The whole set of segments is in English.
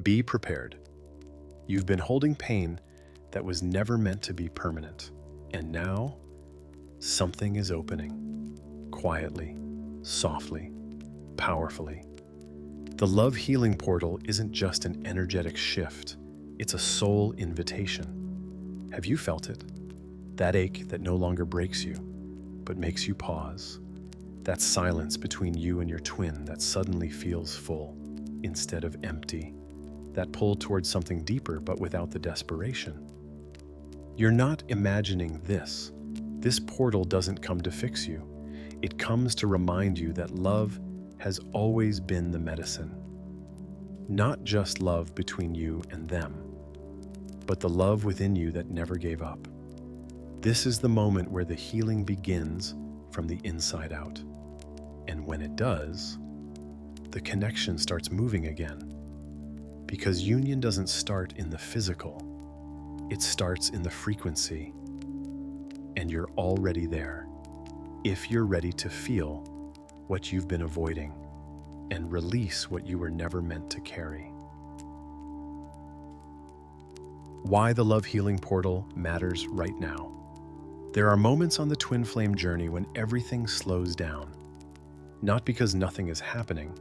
Be prepared. You've been holding pain that was never meant to be permanent. And now, something is opening. Quietly, softly, powerfully. The love healing portal isn't just an energetic shift. It's a soul invitation. Have you felt it? That ache that no longer breaks you, but makes you pause. That silence between you and your twin that suddenly feels full instead of empty. That pull towards something deeper but without the desperation. You're not imagining this. This portal doesn't come to fix you. It comes to remind you that love has always been the medicine. Not just love between you and them, but the love within you that never gave up. This is the moment where the healing begins from the inside out. And when it does, the connection starts moving again. Because union doesn't start in the physical, it starts in the frequency. And you're already there, if you're ready to feel what you've been avoiding and release what you were never meant to carry. Why the love healing portal matters right now. There are moments on the twin flame journey when everything slows down, not because nothing is happening,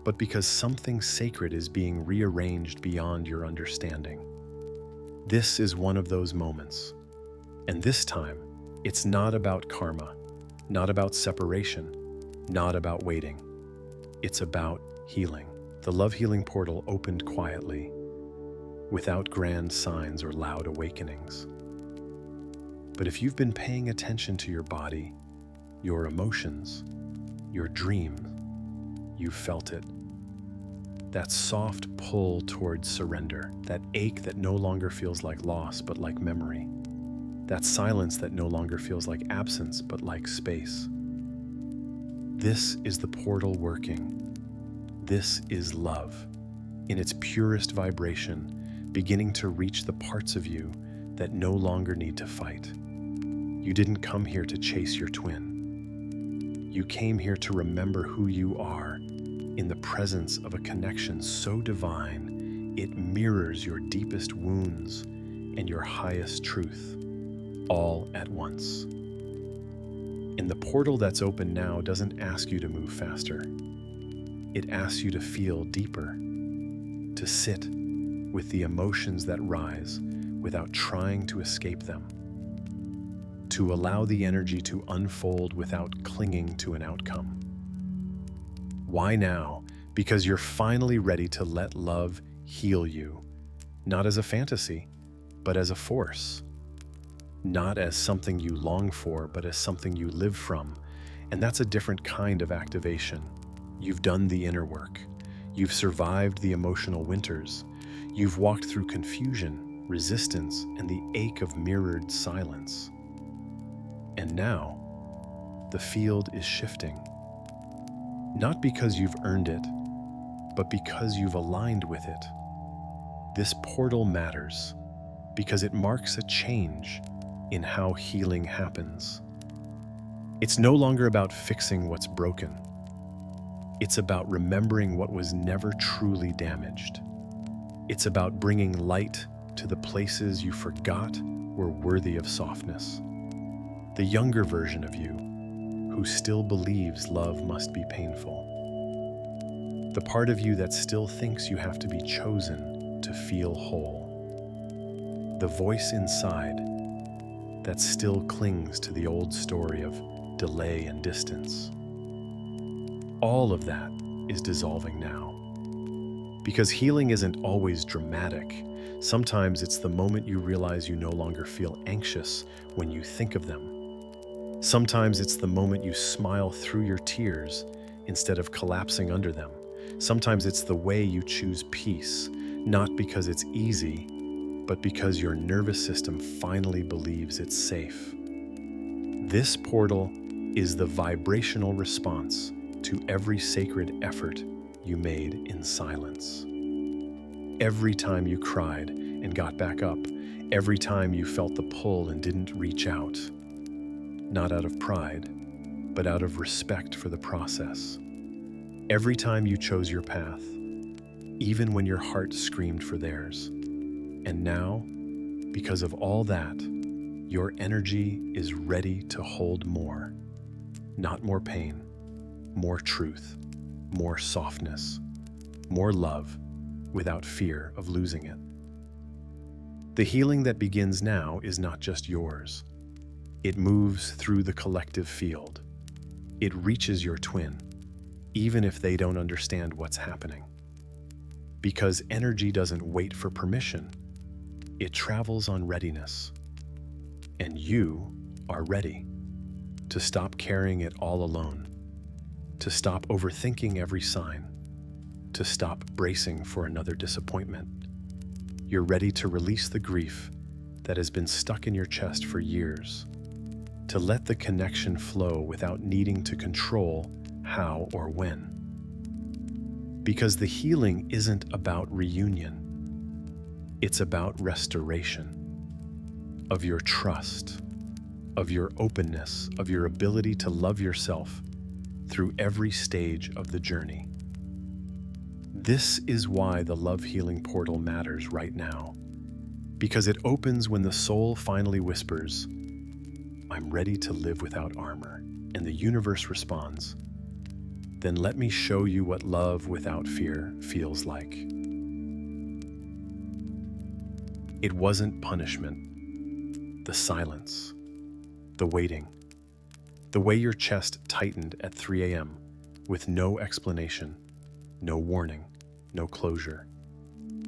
but because something sacred is being rearranged beyond your understanding. This is one of those moments. And this time, it's not about karma, not about separation, not about waiting. It's about healing. The love healing portal opened quietly, without grand signs or loud awakenings. But if you've been paying attention to your body, your emotions, your dreams, you've felt it. That soft pull towards surrender, that ache that no longer feels like loss but like memory, that silence that no longer feels like absence but like space. This is the portal working. This is love, in its purest vibration, beginning to reach the parts of you that no longer need to fight. You didn't come here to chase your twin. You came here to remember who you are in the presence of a connection so divine, it mirrors your deepest wounds and your highest truth, all at once. And the portal that's open now doesn't ask you to move faster. It asks you to feel deeper, to sit with the emotions that rise without trying to escape them, to allow the energy to unfold without clinging to an outcome. Why now? Because you're finally ready to let love heal you, not as a fantasy, but as a force. Not as something you long for, but as something you live from. And that's a different kind of activation. You've done the inner work. You've survived the emotional winters. You've walked through confusion, resistance, and the ache of mirrored silence. And now, the field is shifting. Not because you've earned it, but because you've aligned with it. This portal matters because it marks a change in how healing happens. It's no longer about fixing what's broken. It's about remembering what was never truly damaged. It's about bringing light to the places you forgot were worthy of softness. The younger version of you, who still believes love must be painful. The part of you that still thinks you have to be chosen to feel whole. The voice inside that still clings to the old story of delay and distance. All of that is dissolving now. Because healing isn't always dramatic. Sometimes it's the moment you realize you no longer feel anxious when you think of them. Sometimes it's the moment you smile through your tears instead of collapsing under them. Sometimes it's the way you choose peace, not because it's easy, but because your nervous system finally believes it's safe. This portal is the vibrational response to every sacred effort you made in silence. Every time you cried and got back up, every time you felt the pull and didn't reach out, not out of pride, but out of respect for the process. Every time you chose your path, even when your heart screamed for theirs. And now, because of all that, your energy is ready to hold more. Not more pain, more truth, more softness, more love, without fear of losing it. The healing that begins now is not just yours. It moves through the collective field. It reaches your twin, even if they don't understand what's happening. Because energy doesn't wait for permission, it travels on readiness. And you are ready to stop carrying it all alone, to stop overthinking every sign, to stop bracing for another disappointment. You're ready to release the grief that has been stuck in your chest for years, to let the connection flow without needing to control how or when. Because the healing isn't about reunion, it's about restoration of your trust, of your openness, of your ability to love yourself through every stage of the journey. This is why the love healing portal matters right now, because it opens when the soul finally whispers, "I'm ready to live without armor," and the universe responds, "Then let me show you what love without fear feels like." It wasn't punishment, the silence, the waiting, the way your chest tightened at 3 a.m. with no explanation, no warning, no closure.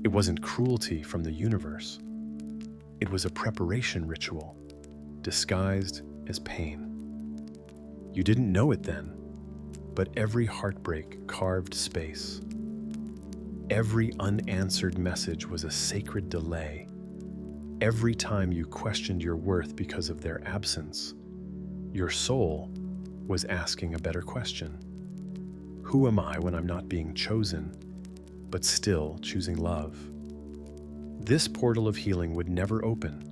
It wasn't cruelty from the universe. It was a preparation ritual, disguised as pain. You didn't know it then, but every heartbreak carved space. Every unanswered message was a sacred delay. Every time you questioned your worth because of their absence, your soul was asking a better question. Who am I when I'm not being chosen, but still choosing love? This portal of healing would never open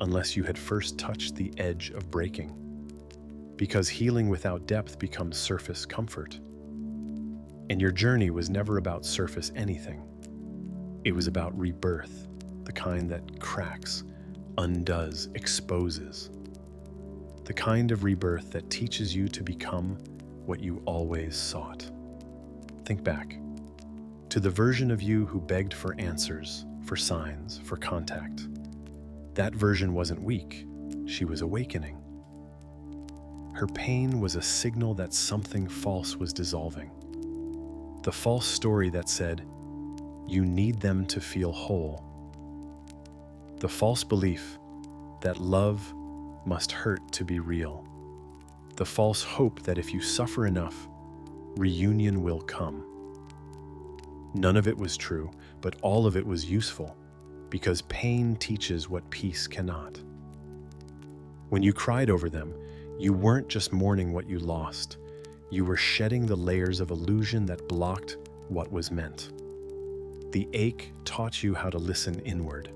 unless you had first touched the edge of breaking, because healing without depth becomes surface comfort. And your journey was never about surface anything. It was about rebirth, the kind that cracks, undoes, exposes. The kind of rebirth that teaches you to become what you always sought. Think back to the version of you who begged for answers, for signs, for contact. That version wasn't weak, she was awakening. Her pain was a signal that something false was dissolving. The false story that said, you need them to feel whole. The false belief that love must hurt to be real. The false hope that if you suffer enough, reunion will come. None of it was true, but all of it was useful, because pain teaches what peace cannot. When you cried over them, you weren't just mourning what you lost. You were shedding the layers of illusion that blocked what was meant. The ache taught you how to listen inward.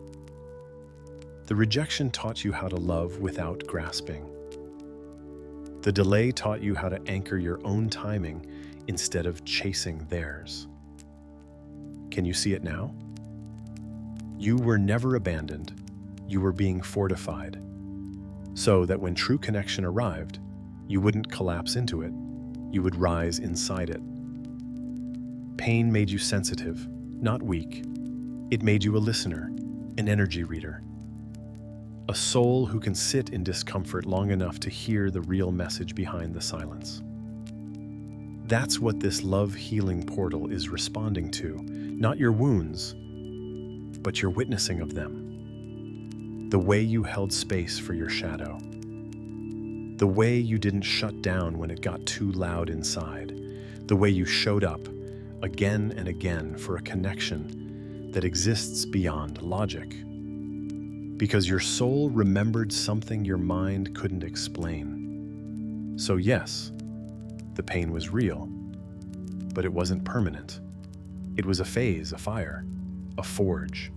The rejection taught you how to love without grasping. The delay taught you how to anchor your own timing instead of chasing theirs. Can you see it now? You were never abandoned. You were being fortified, so that when true connection arrived, you wouldn't collapse into it. You would rise inside it. Pain made you sensitive, not weak. It made you a listener, an energy reader. A soul who can sit in discomfort long enough to hear the real message behind the silence. That's what this love healing portal is responding to, not your wounds, but your witnessing of them. The way you held space for your shadow. The way you didn't shut down when it got too loud inside. The way you showed up again and again for a connection that exists beyond logic. Because your soul remembered something your mind couldn't explain. So yes, the pain was real, but it wasn't permanent. It was a phase, a fire, a forge.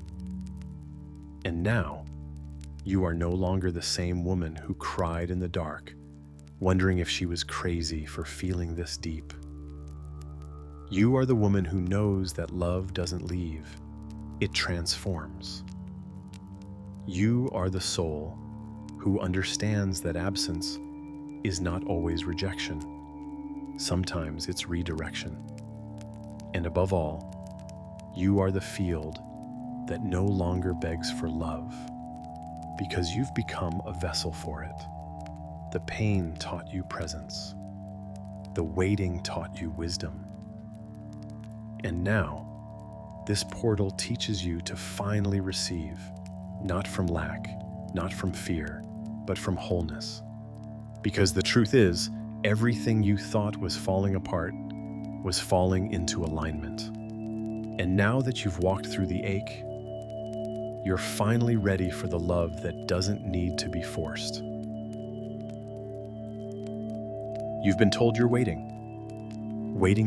And now, you are no longer the same woman who cried in the dark, wondering if she was crazy for feeling this deep. You are the woman who knows that love doesn't leave, it transforms. You are the soul who understands that absence is not always rejection. Sometimes it's redirection. And above all, you are the field that no longer begs for love, because you've become a vessel for it. The pain taught you presence. The waiting taught you wisdom. And now, this portal teaches you to finally receive, not from lack, not from fear, but from wholeness. Because the truth is, everything you thought was falling apart was falling into alignment. And now that you've walked through the ache, you're finally ready for the love that doesn't need to be forced. You've been told you're waiting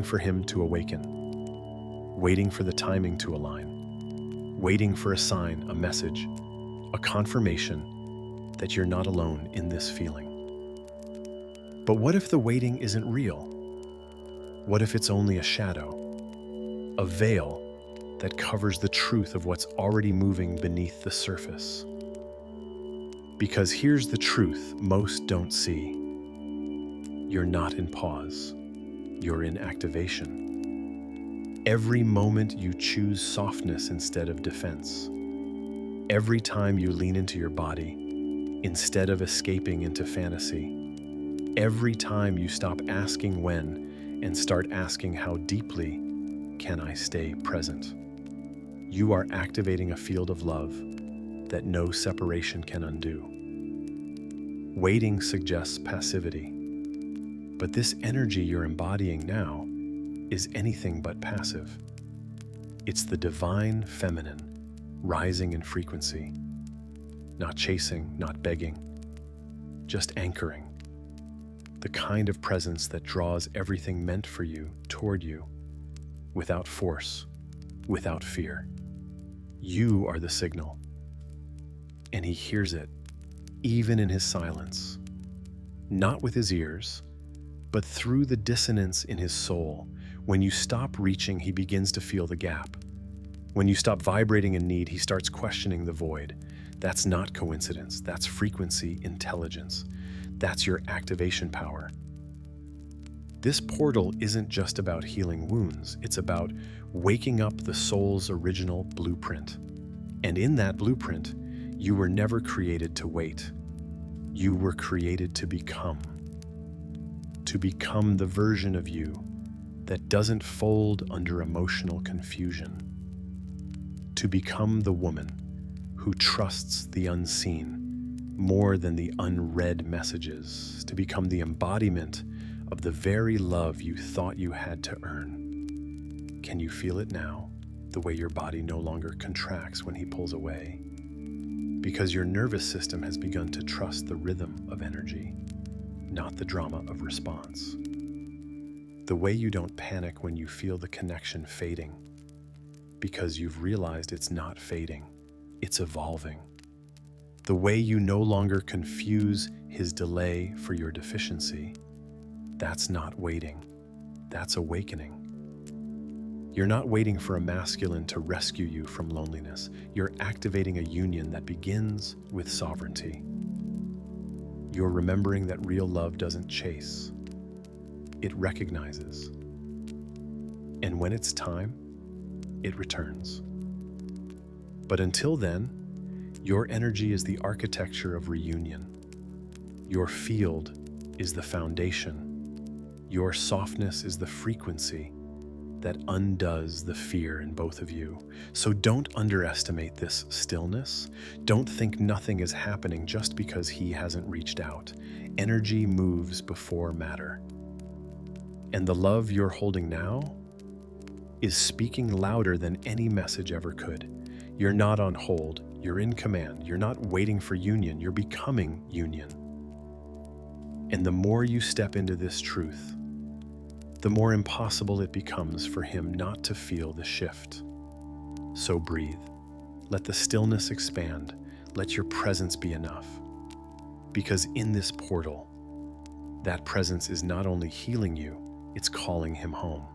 for him to awaken, waiting for the timing to align, waiting for a sign, a message, a confirmation that you're not alone in this feeling. But what if the waiting isn't real? What if it's only a shadow, a veil that covers the truth of what's already moving beneath the surface? Because here's the truth most don't see. You're not in pause, you're in activation. Every moment you choose softness instead of defense. Every time you lean into your body instead of escaping into fantasy. Every time you stop asking when and start asking how deeply can I stay present. You are activating a field of love that no separation can undo. Waiting suggests passivity, but this energy you're embodying now is anything but passive. It's the divine feminine, rising in frequency, not chasing, not begging, just anchoring. The kind of presence that draws everything meant for you toward you, without force, without fear. You are the signal, and he hears it, even in his silence, not with his ears, but through the dissonance in his soul. When you stop reaching, he begins to feel the gap. When you stop vibrating in need, he starts questioning the void. That's not coincidence. That's frequency intelligence. That's your activation power. This portal isn't just about healing wounds. It's about waking up the soul's original blueprint. And in that blueprint, you were never created to wait. You were created to become. To become the version of you that doesn't fold under emotional confusion. To become the woman who trusts the unseen more than the unread messages. To become the embodiment of the very love you thought you had to earn. Can you feel it now? The way your body no longer contracts when he pulls away? Because your nervous system has begun to trust the rhythm of energy, not the drama of response. The way you don't panic when you feel the connection fading, because you've realized it's not fading, it's evolving. The way you no longer confuse his delay for your deficiency, that's not waiting, that's awakening. You're not waiting for a masculine to rescue you from loneliness. You're activating a union that begins with sovereignty. You're remembering that real love doesn't chase, it recognizes. And when it's time, it returns. But until then, your energy is the architecture of reunion. Your field is the foundation. Your softness is the frequency that undoes the fear in both of you. So don't underestimate this stillness. Don't think nothing is happening just because he hasn't reached out. Energy moves before matter. And the love you're holding now is speaking louder than any message ever could. You're not on hold, you're in command. You're not waiting for union, you're becoming union. And the more you step into this truth, the more impossible it becomes for him not to feel the shift. So breathe. Let the stillness expand. Let your presence be enough. Because in this portal, that presence is not only healing you, it's calling him home.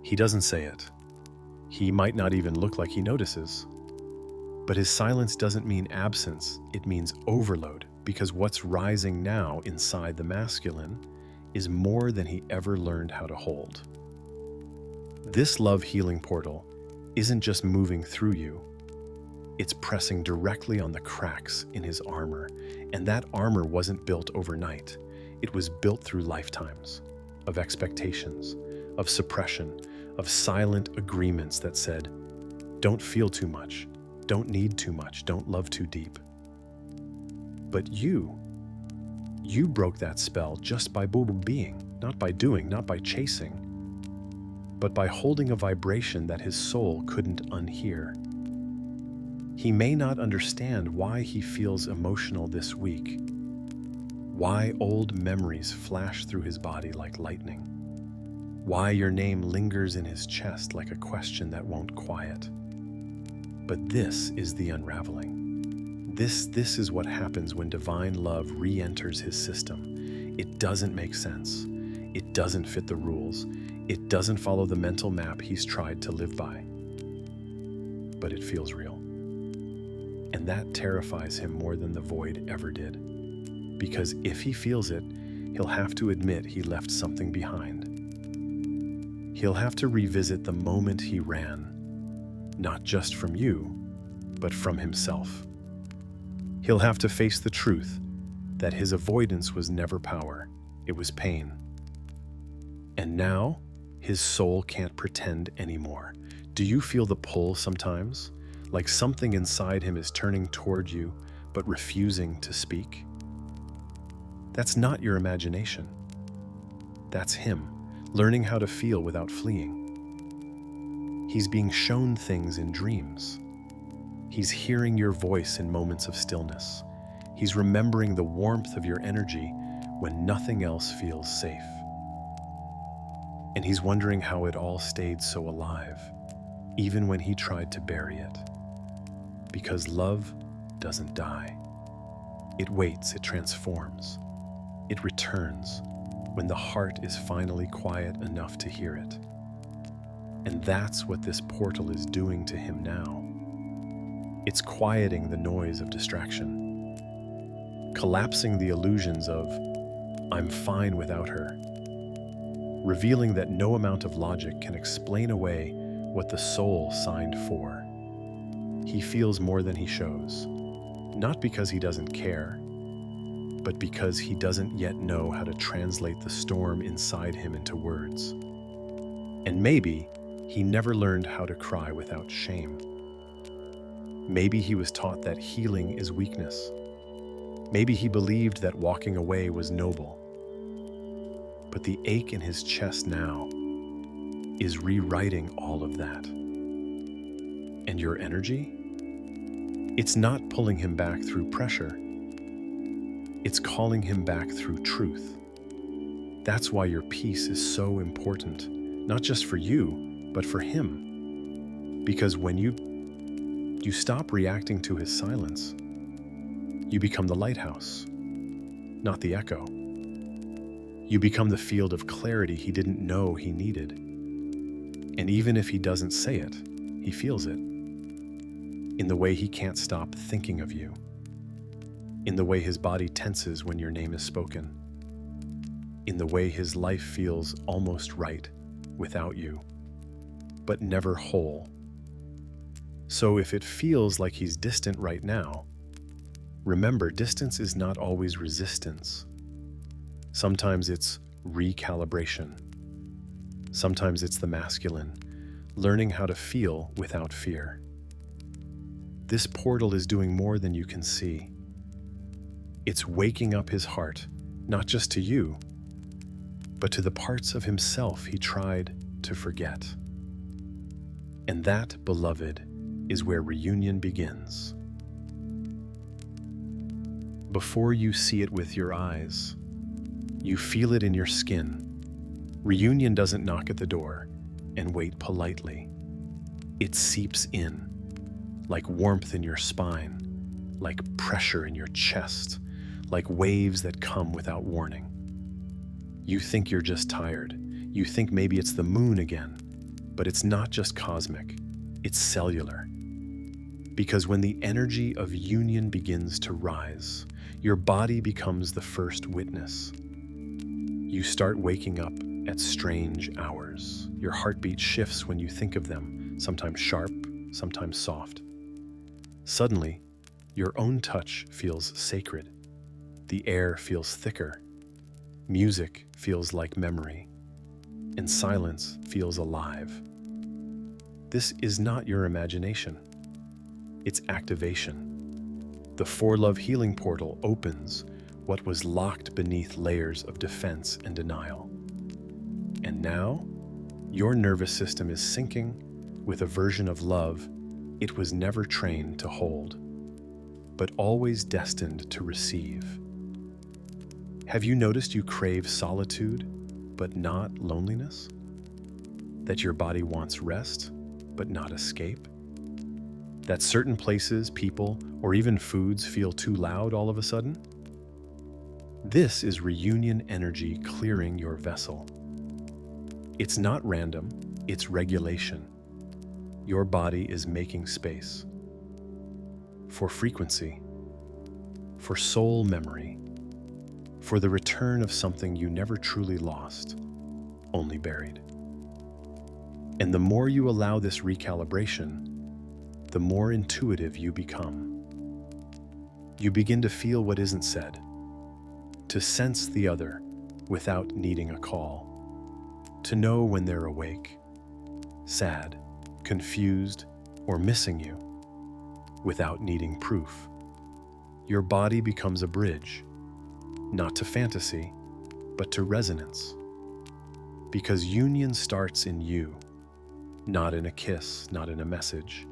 He doesn't say it. He might not even look like he notices. But his silence doesn't mean absence, it means overload, because what's rising now inside the masculine is more than he ever learned how to hold. This love healing portal isn't just moving through you, it's pressing directly on the cracks in his armor, and that armor wasn't built overnight. It was built through lifetimes of expectations, of suppression, of silent agreements that said, don't feel too much, don't need too much, don't love too deep. But you broke that spell just by being, not by doing, not by chasing, but by holding a vibration that his soul couldn't unhear. He may not understand why he feels emotional this week, why old memories flash through his body like lightning, why your name lingers in his chest like a question that won't quiet. But this is the unraveling. This is what happens when divine love re-enters his system. It doesn't make sense. It doesn't fit the rules. It doesn't follow the mental map he's tried to live by. But it feels real. And that terrifies him more than the void ever did. Because if he feels it, he'll have to admit he left something behind. He'll have to revisit the moment he ran, not just from you, but from himself. He'll have to face the truth that his avoidance was never power, it was pain. And now, his soul can't pretend anymore. Do you feel the pull sometimes? Like something inside him is turning toward you, but refusing to speak? That's not your imagination. That's him, learning how to feel without fleeing. He's being shown things in dreams. He's hearing your voice in moments of stillness. He's remembering the warmth of your energy when nothing else feels safe. And he's wondering how it all stayed so alive, even when he tried to bury it. Because love doesn't die. It waits, it transforms, it returns when the heart is finally quiet enough to hear it. And that's what this portal is doing to him now. It's quieting the noise of distraction, collapsing the illusions of, I'm fine without her, revealing that no amount of logic can explain away what the soul signed for. He feels more than he shows, not because he doesn't care, but because he doesn't yet know how to translate the storm inside him into words. And maybe he never learned how to cry without shame. Maybe he was taught that healing is weakness. Maybe he believed that walking away was noble. But the ache in his chest now is rewriting all of that. And your energy? It's not pulling him back through pressure. It's calling him back through truth. That's why your peace is so important, not just for you, but for him. Because when you stop reacting to his silence, you become the lighthouse, not the echo. You become the field of clarity he didn't know he needed. And even if he doesn't say it, he feels it. In the way he can't stop thinking of you. In the way his body tenses when your name is spoken. In the way his life feels almost right without you, but never whole. So if it feels like he's distant right now, remember, distance is not always resistance. Sometimes it's recalibration. Sometimes it's the masculine, learning how to feel without fear. This portal is doing more than you can see. It's waking up his heart, not just to you, but to the parts of himself he tried to forget. And that, beloved, is where reunion begins. Before you see it with your eyes, you feel it in your skin. Reunion doesn't knock at the door and wait politely. It seeps in, like warmth in your spine, like pressure in your chest, like waves that come without warning. You think you're just tired. You think maybe it's the moon again. But it's not just cosmic, it's cellular. Because when the energy of union begins to rise, your body becomes the first witness. You start waking up at strange hours. Your heartbeat shifts when you think of them, sometimes sharp, sometimes soft. Suddenly, your own touch feels sacred. The air feels thicker. Music feels like memory. And silence feels alive. This is not your imagination. It's activation. The For Love healing portal opens what was locked beneath layers of defense and denial. And now, your nervous system is syncing with a version of love it was never trained to hold, but always destined to receive. Have you noticed you crave solitude, but not loneliness? That your body wants rest, but not escape? That certain places, people, or even foods feel too loud all of a sudden? This is reunion energy clearing your vessel. It's not random, it's regulation. Your body is making space for frequency, for soul memory, for the return of something you never truly lost, only buried. And the more you allow this recalibration, the more intuitive you become. You begin to feel what isn't said, to sense the other without needing a call, to know when they're awake, sad, confused, or missing you, without needing proof. Your body becomes a bridge, not to fantasy, but to resonance. Because union starts in you, not in a kiss, not in a message,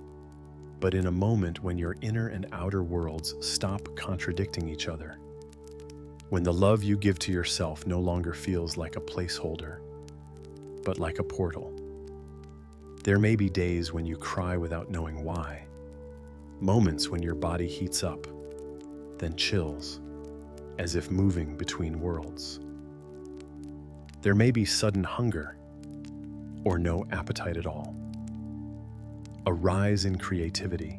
but in a moment when your inner and outer worlds stop contradicting each other. When the love you give to yourself no longer feels like a placeholder, but like a portal. There may be days when you cry without knowing why, moments when your body heats up, then chills, as if moving between worlds. There may be sudden hunger, or no appetite at all. A rise in creativity,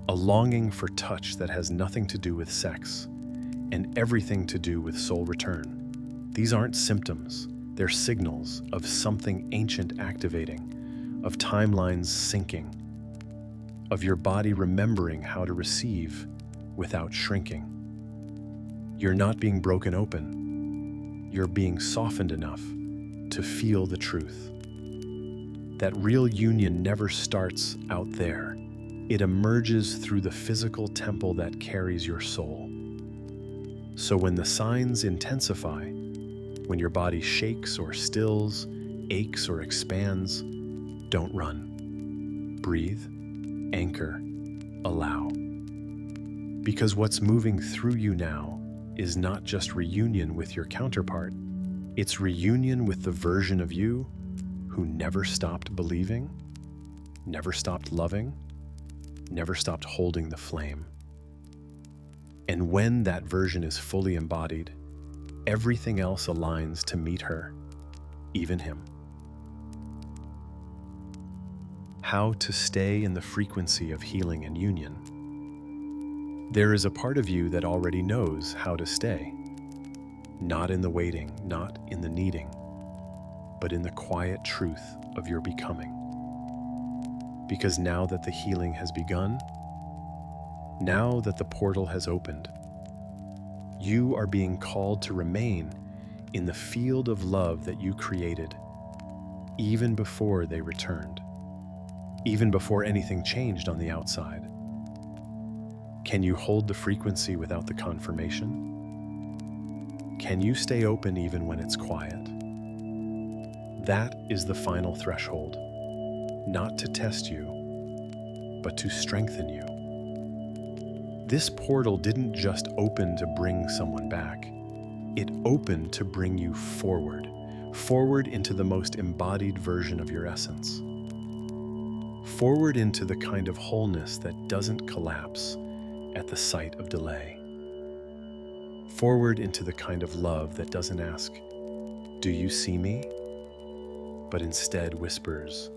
a longing for touch that has nothing to do with sex and everything to do with soul return. These aren't symptoms, they're signals of something ancient activating, of timelines syncing, of your body remembering how to receive without shrinking. You're not being broken open, you're being softened enough to feel the truth. That real union never starts out there. It emerges through the physical temple that carries your soul. So when the signs intensify, when your body shakes or stills, aches or expands, don't run. Breathe, anchor, allow. Because what's moving through you now is not just reunion with your counterpart, it's reunion with the version of you who never stopped believing, never stopped loving, never stopped holding the flame. And when that version is fully embodied, everything else aligns to meet her, even him. How to stay in the frequency of healing and union. There is a part of you that already knows how to stay. Not in the waiting, not in the needing, but in the quiet truth of your becoming. Because now that the healing has begun, now that the portal has opened, you are being called to remain in the field of love that you created, even before they returned, even before anything changed on the outside. Can you hold the frequency without the confirmation? Can you stay open even when it's quiet? That is the final threshold, not to test you, but to strengthen you. This portal didn't just open to bring someone back. It opened to bring you forward, forward into the most embodied version of your essence. Forward into the kind of wholeness that doesn't collapse at the sight of delay. Forward into the kind of love that doesn't ask, "Do you see me?" but instead whispers,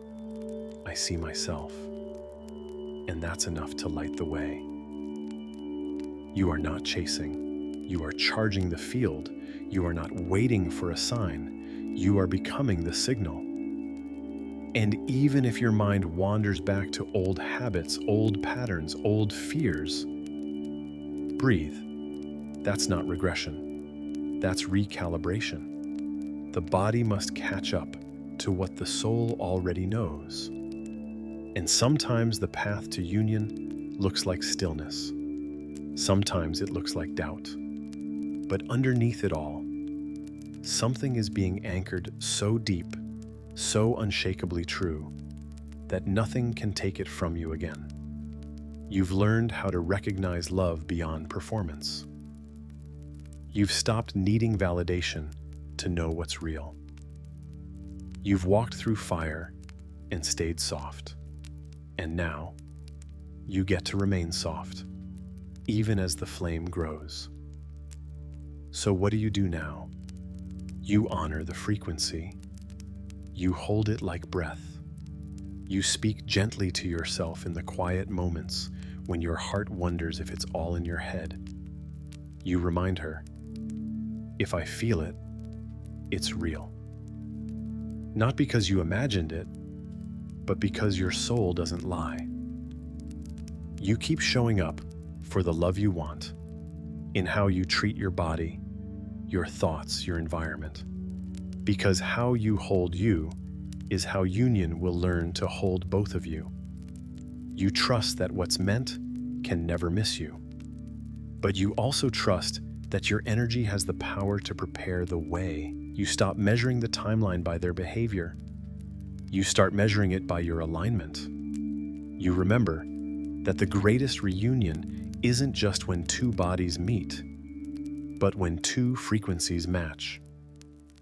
"I see myself," and that's enough to light the way. You are not chasing. You are charging the field. You are not waiting for a sign. You are becoming the signal. And even if your mind wanders back to old habits, old patterns, old fears, breathe. That's not regression. That's recalibration. The body must catch up to what the soul already knows. And sometimes the path to union looks like stillness. Sometimes it looks like doubt. But underneath it all, something is being anchored so deep, so unshakably true, that nothing can take it from you again. You've learned how to recognize love beyond performance. You've stopped needing validation to know what's real. You've walked through fire and stayed soft. And now, you get to remain soft, even as the flame grows. So what do you do now? You honor the frequency. You hold it like breath. You speak gently to yourself in the quiet moments when your heart wonders if it's all in your head. You remind her, "If I feel it, it's real." Not because you imagined it, but because your soul doesn't lie. You keep showing up for the love you want in how you treat your body, your thoughts, your environment. Because how you hold you is how union will learn to hold both of you. You trust that what's meant can never miss you. But you also trust that your energy has the power to prepare the way. You stop measuring the timeline by their behavior. You start measuring it by your alignment. You remember that the greatest reunion isn't just when two bodies meet, but when two frequencies match.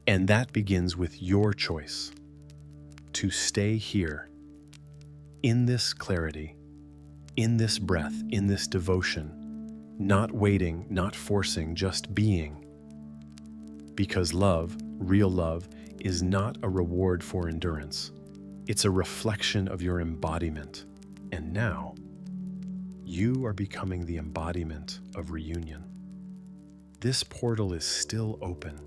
And that begins with your choice to stay here, in this clarity, in this breath, in this devotion, not waiting, not forcing, just being. Because love, real love, is not a reward for endurance. It's a reflection of your embodiment. And now, you are becoming the embodiment of reunion. This portal is still open,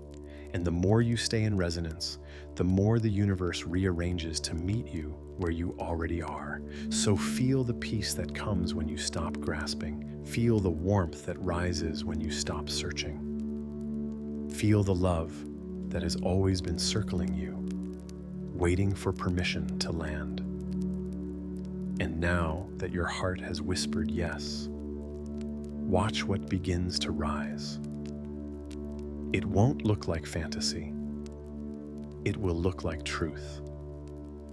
and the more you stay in resonance, the more the universe rearranges to meet you where you already are. So feel the peace that comes when you stop grasping. Feel the warmth that rises when you stop searching. Feel the love that has always been circling you, waiting for permission to land. And now that your heart has whispered yes, watch what begins to rise. It won't look like fantasy. It will look like truth,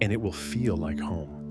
and it will feel like home.